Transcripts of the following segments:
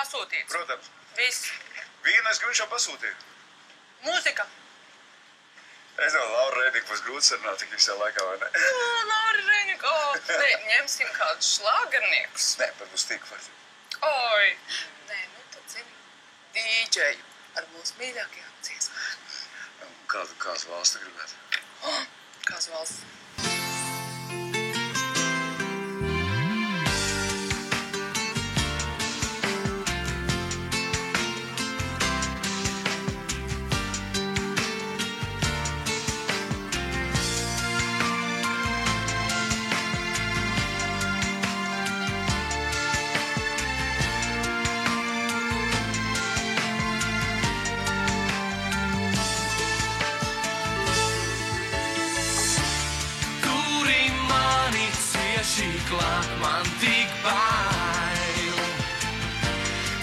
Pasūtīts. Protams. Viss. Vīnu es gribu šo pasūtīt. Mūzika. Es domāju, Laura Reinika būs grūti sarunāt tik visā laikā, vai ne? Laura Reinika. Nē, ņemsim kādus šlāgerniekus. Nē, pat būs tik var. Oi. Nē, nu tad zini. Dīdžeju ar mūsu mīļākajām dziesmām. Kādu valstu gribētu? Kāds valsts? Klāt man tik bail,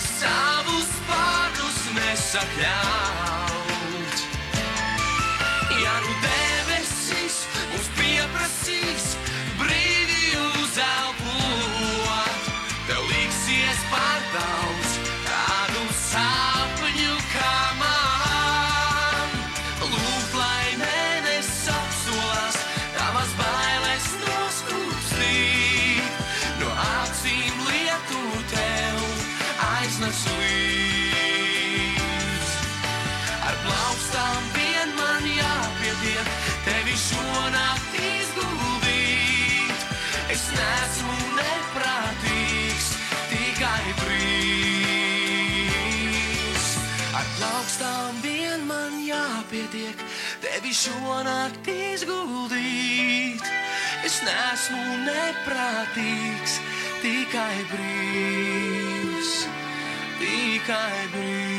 savus pārnus nesakļaut. Ja nu debesis mums pieprasīs brīvi uzelpot, tev liksies par daudz tādu sapņu kā man. Lūk, lai mēnes apsolās, tavas bailes noskūpstīt. No acīm lietu tev aiznes līdz. Ar plaukstām vien man jāpietiek, tevi šonakt izguldīt. Es neesmu neprātīgs, tikai brīvs. Ar plaukstām vien man jāpietiek, tevi šonakt izguldīt. Es neesmu neprātīgs, tikai brīvs, tikai brīvs.